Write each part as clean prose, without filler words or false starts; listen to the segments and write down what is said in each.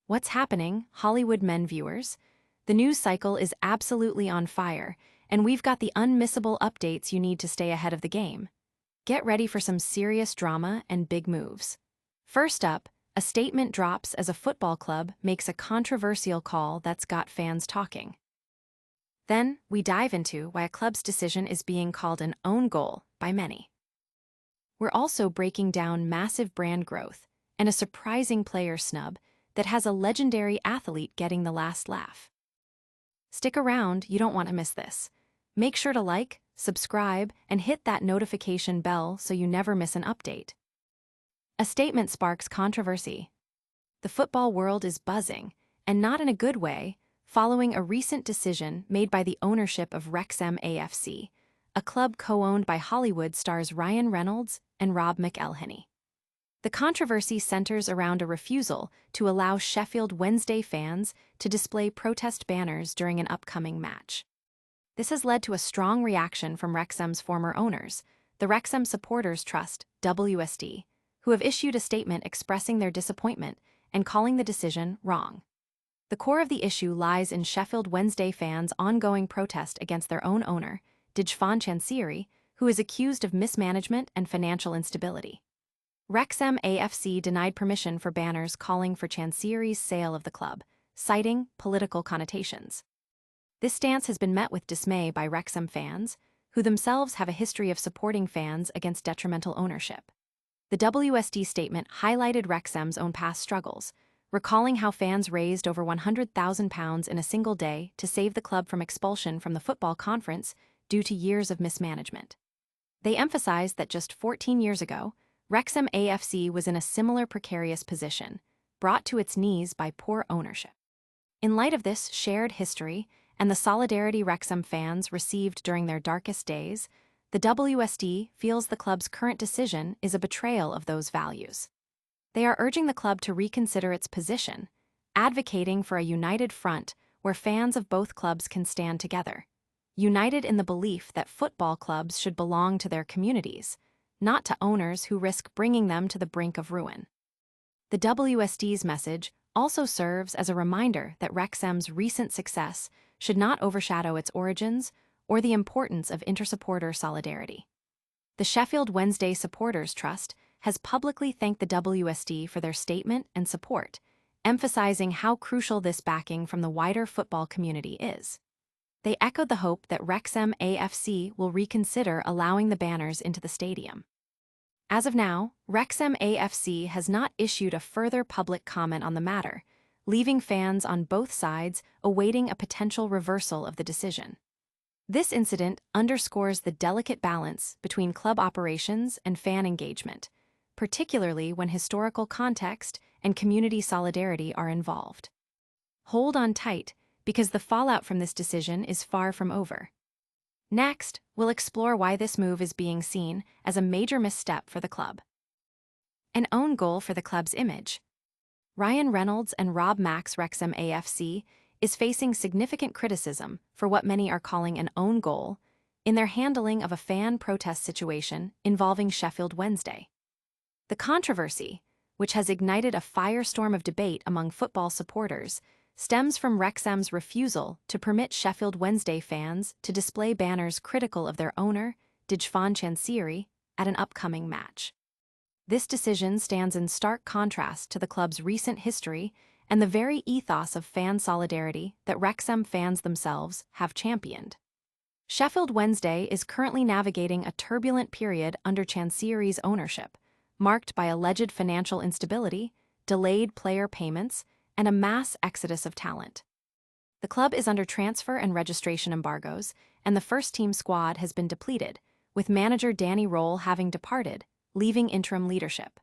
What's happening, Hollywood men viewers? The news cycle is absolutely on fire, and we've got the unmissable updates you need to stay ahead of the game. Get ready for some serious drama and big moves. First up, a statement drops as a football club makes a controversial call that's got fans talking. Then, we dive into why a club's decision is being called an own goal by many. We're also breaking down massive brand growth and a surprising player snub that has a legendary athlete getting the last laugh. Stick around, you don't want to miss this. Make sure to like, subscribe, and hit that notification bell so you never miss an update. A statement sparks controversy. The football world is buzzing, and not in a good way, following a recent decision made by the ownership of Wrexham AFC, a club co-owned by Hollywood stars Ryan Reynolds and Rob McElhenney. The controversy centers around a refusal to allow Sheffield Wednesday fans to display protest banners during an upcoming match. This has led to a strong reaction from Wrexham's former owners, the Wrexham Supporters Trust, WSD, who have issued a statement expressing their disappointment and calling the decision wrong. The core of the issue lies in Sheffield Wednesday fans' ongoing protest against their own owner, Dijkvan Chansiri, who is accused of mismanagement and financial instability. Wrexham AFC denied permission for banners calling for Chansiri's sale of the club, citing political connotations. This stance has been met with dismay by Wrexham fans, who themselves have a history of supporting fans against detrimental ownership. The WSD statement highlighted Wrexham's own past struggles, recalling how fans raised over £100,000 in a single day to save the club from expulsion from the football conference due to years of mismanagement. They emphasized that just 14 years ago, Wrexham AFC was in a similar precarious position, brought to its knees by poor ownership. In light of this shared history and the solidarity Wrexham fans received during their darkest days, the WSD feels the club's current decision is a betrayal of those values. They are urging the club to reconsider its position, advocating for a united front where fans of both clubs can stand together, united in the belief that football clubs should belong to their communities, not to owners who risk bringing them to the brink of ruin. The WSD's message also serves as a reminder that Wrexham's recent success should not overshadow its origins or the importance of inter-supporter solidarity. The Sheffield Wednesday Supporters Trust has publicly thanked the WSD for their statement and support, emphasizing how crucial this backing from the wider football community is. They echoed the hope that Wrexham AFC will reconsider allowing the banners into the stadium. As of now, Wrexham AFC has not issued a further public comment on the matter, leaving fans on both sides awaiting a potential reversal of the decision. This incident underscores the delicate balance between club operations and fan engagement, particularly when historical context and community solidarity are involved. Hold on tight, because the fallout from this decision is far from over. Next, we'll explore why this move is being seen as a major misstep for the club. An own goal for the club's image. Ryan Reynolds and Rob Mack's Wrexham AFC is facing significant criticism for what many are calling an own goal in their handling of a fan protest situation involving Sheffield Wednesday. The controversy, which has ignited a firestorm of debate among football supporters, stems from Wrexham's refusal to permit Sheffield Wednesday fans to display banners critical of their owner, Dijkvan Chansiri, at an upcoming match. This decision stands in stark contrast to the club's recent history and the very ethos of fan solidarity that Wrexham fans themselves have championed. Sheffield Wednesday is currently navigating a turbulent period under Chansiri's ownership, marked by alleged financial instability, delayed player payments, and a mass exodus of talent. The club is under transfer and registration embargoes, and the first-team squad has been depleted, with manager Danny Roll having departed, leaving interim leadership.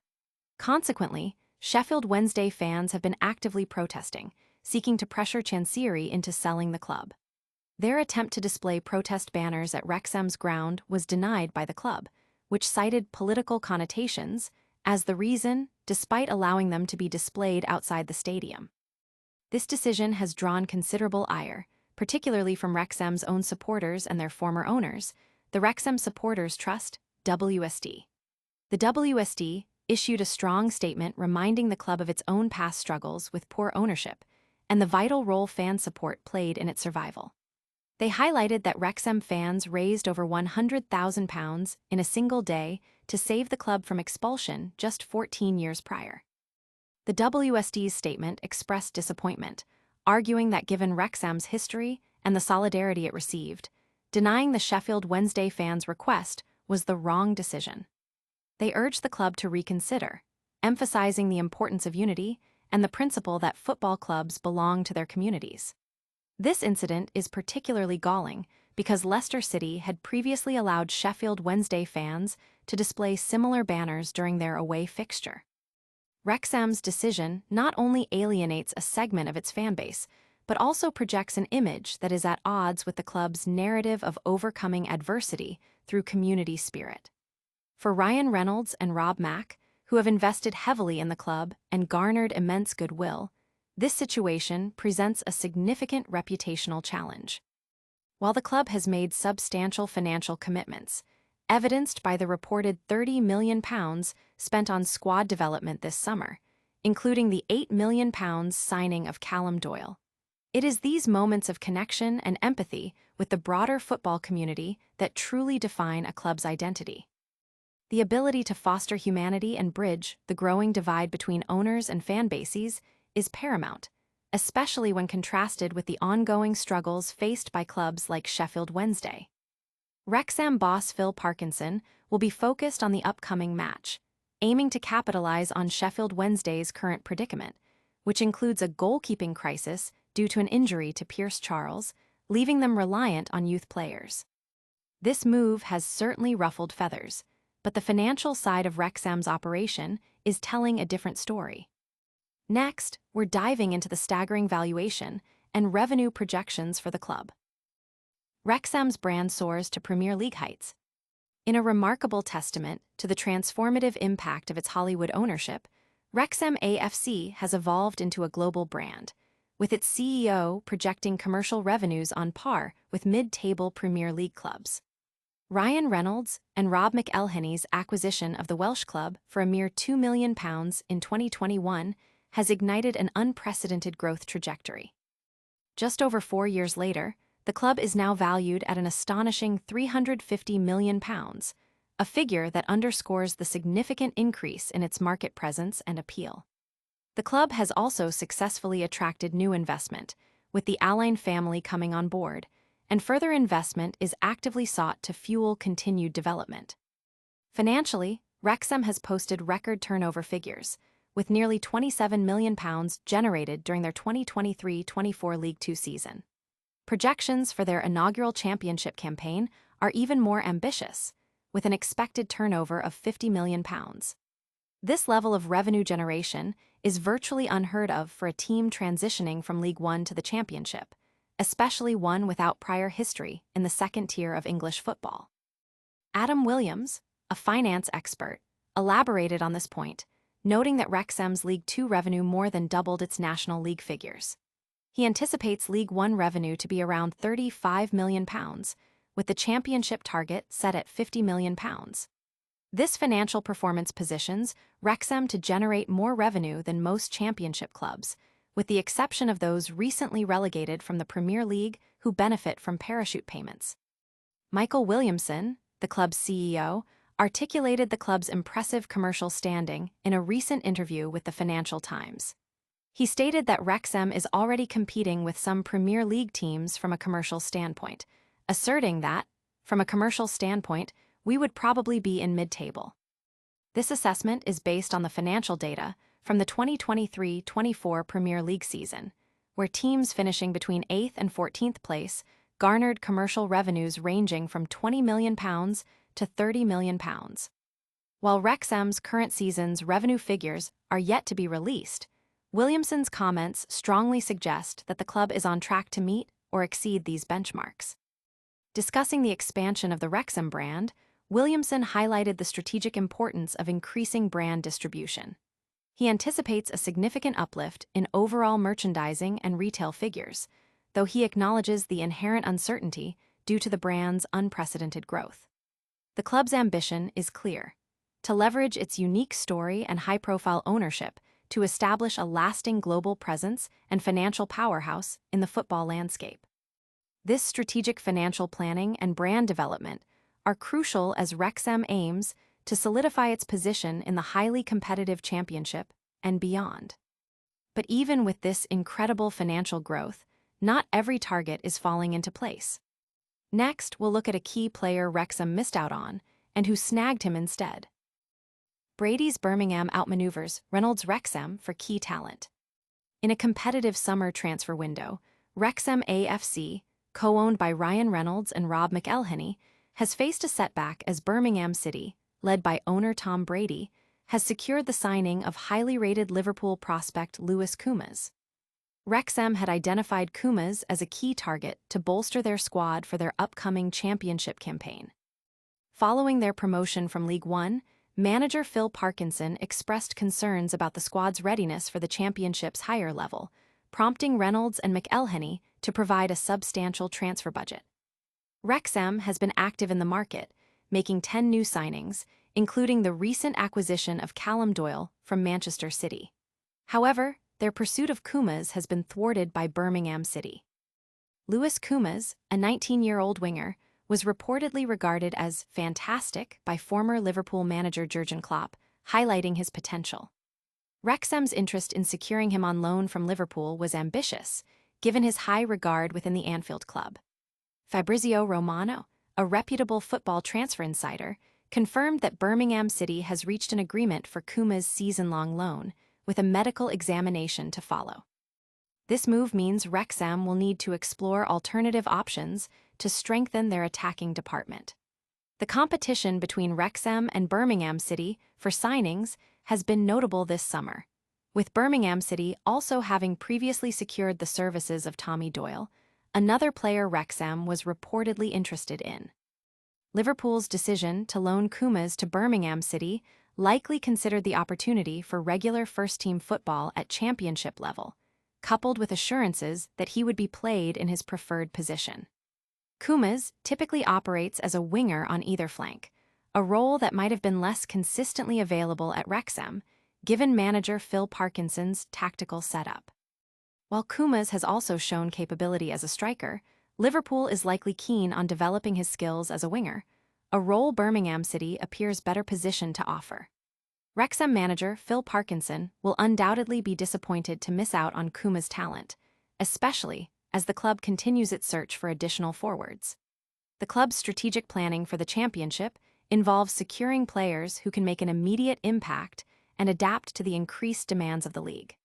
Consequently, Sheffield Wednesday fans have been actively protesting, seeking to pressure Chansiri into selling the club. Their attempt to display protest banners at Wrexham's ground was denied by the club, which cited political connotations as the reason, despite allowing them to be displayed outside the stadium. This decision has drawn considerable ire, particularly from Wrexham's own supporters and their former owners, the Wrexham Supporters Trust, WSD. The WSD issued a strong statement reminding the club of its own past struggles with poor ownership and the vital role fan support played in its survival. They highlighted that Wrexham fans raised over £100,000 in a single day to save the club from expulsion just 14 years prior. The WSD's statement expressed disappointment, arguing that given Wrexham's history and the solidarity it received, denying the Sheffield Wednesday fans' request was the wrong decision. They urged the club to reconsider, emphasizing the importance of unity and the principle that football clubs belong to their communities. This incident is particularly galling because Leicester City had previously allowed Sheffield Wednesday fans to display similar banners during their away fixture. Wrexham's decision not only alienates a segment of its fanbase, but also projects an image that is at odds with the club's narrative of overcoming adversity through community spirit. For Ryan Reynolds and Rob Mack, who have invested heavily in the club and garnered immense goodwill, this situation presents a significant reputational challenge. While the club has made substantial financial commitments, evidenced by the reported £30 million spent on squad development this summer, including the £8 million signing of Callum Doyle, it is these moments of connection and empathy with the broader football community that truly define a club's identity. The ability to foster humanity and bridge the growing divide between owners and fan bases is paramount, especially when contrasted with the ongoing struggles faced by clubs like Sheffield Wednesday. Wrexham boss Phil Parkinson will be focused on the upcoming match, aiming to capitalize on Sheffield Wednesday's current predicament, which includes a goalkeeping crisis due to an injury to Pierce Charles, leaving them reliant on youth players. This move has certainly ruffled feathers, but the financial side of Wrexham's operation is telling a different story. Next, we're diving into the staggering valuation and revenue projections for the club. Wrexham's brand soars to Premier League heights. In a remarkable testament to the transformative impact of its Hollywood ownership, Wrexham AFC has evolved into a global brand, with its CEO projecting commercial revenues on par with mid-table Premier League clubs. Ryan Reynolds and Rob McElhenney's acquisition of the Welsh club for a mere £2 million in 2021 has ignited an unprecedented growth trajectory. Just over 4 years later, the club is now valued at an astonishing £350 million, a figure that underscores the significant increase in its market presence and appeal. The club has also successfully attracted new investment, with the Align family coming on board, and further investment is actively sought to fuel continued development. Financially, Wrexham has posted record turnover figures, with nearly £27 million generated during their 2023-24 League Two season. Projections for their inaugural championship campaign are even more ambitious, with an expected turnover of £50 million. This level of revenue generation is virtually unheard of for a team transitioning from League One to the Championship, especially one without prior history in the second tier of English football. Adam Williams, a finance expert, elaborated on this point, noting that Wrexham's League Two revenue more than doubled its National League figures. He anticipates League One revenue to be around £35 million, with the championship target set at £50 million. This financial performance positions Wrexham to generate more revenue than most championship clubs, with the exception of those recently relegated from the Premier League who benefit from parachute payments. Michael Williamson, the club's CEO, articulated the club's impressive commercial standing in a recent interview with the Financial Times. He stated that Wrexham is already competing with some Premier League teams from a commercial standpoint, asserting that, from a commercial standpoint, we would probably be in mid-table. This assessment is based on the financial data from the 2023-24 Premier League season, where teams finishing between 8th and 14th place garnered commercial revenues ranging from £20 million to £30 million. While Wrexham's current season's revenue figures are yet to be released, Williamson's comments strongly suggest that the club is on track to meet or exceed these benchmarks. Discussing the expansion of the Wrexham brand, Williamson highlighted the strategic importance of increasing brand distribution. He anticipates a significant uplift in overall merchandising and retail figures, though he acknowledges the inherent uncertainty due to the brand's unprecedented growth. The club's ambition is clear: to leverage its unique story and high-profile ownership to establish a lasting global presence and financial powerhouse in the football landscape. This strategic financial planning and brand development are crucial as Wrexham aims to solidify its position in the highly competitive championship and beyond. But even with this incredible financial growth, not every target is falling into place. Next, we'll look at a key player Wrexham missed out on and who snagged him instead. Brady's Birmingham outmaneuvers Reynolds' Wrexham for key talent. In a competitive summer transfer window, Wrexham AFC, co-owned by Ryan Reynolds and Rob McElhenney, has faced a setback as Birmingham City, led by owner Tom Brady, has secured the signing of highly rated Liverpool prospect Lewis Kumas. Wrexham had identified Kumas as a key target to bolster their squad for their upcoming championship campaign. Following their promotion from League One, manager Phil Parkinson expressed concerns about the squad's readiness for the championship's higher level, prompting Reynolds and McElhenney to provide a substantial transfer budget. Wrexham has been active in the market, making 10 new signings, including the recent acquisition of Callum Doyle from Manchester City. However, their pursuit of Kumas has been thwarted by Birmingham City. Lewis Kumas, a 19-year-old winger, was reportedly regarded as fantastic by former Liverpool manager Jurgen Klopp, highlighting his potential. Wrexham's interest in securing him on loan from Liverpool was ambitious, given his high regard within the Anfield club. Fabrizio Romano, a reputable football transfer insider, confirmed that Birmingham City has reached an agreement for Kuma's season-long loan, with a medical examination to follow. This move means Wrexham will need to explore alternative options to strengthen their attacking department. The competition between Wrexham and Birmingham City for signings has been notable this summer, with Birmingham City also having previously secured the services of Tommy Doyle, another player Wrexham was reportedly interested in. Liverpool's decision to loan Kumas to Birmingham City likely considered the opportunity for regular first-team football at championship level, coupled with assurances that he would be played in his preferred position. Kumas typically operates as a winger on either flank, a role that might have been less consistently available at Wrexham, given manager Phil Parkinson's tactical setup. While Kumas has also shown capability as a striker, Liverpool is likely keen on developing his skills as a winger, a role Birmingham City appears better positioned to offer. Wrexham manager Phil Parkinson will undoubtedly be disappointed to miss out on Kuma's talent, especially as the club continues its search for additional forwards. The club's strategic planning for the championship involves securing players who can make an immediate impact and adapt to the increased demands of the league.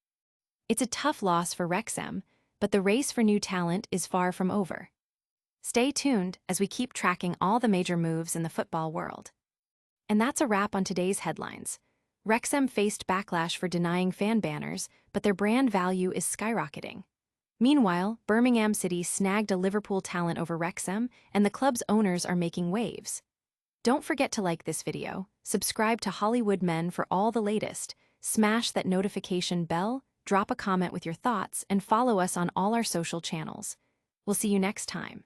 It's a tough loss for Wrexham, but the race for new talent is far from over. Stay tuned as we keep tracking all the major moves in the football world. And that's a wrap on today's headlines. Wrexham faced backlash for denying fan banners, but their brand value is skyrocketing. Meanwhile, Birmingham City snagged a Liverpool talent over Wrexham, and the club's owners are making waves. Don't forget to like this video, subscribe to Hollywood Men for all the latest, smash that notification bell, drop a comment with your thoughts, and follow us on all our social channels. We'll see you next time.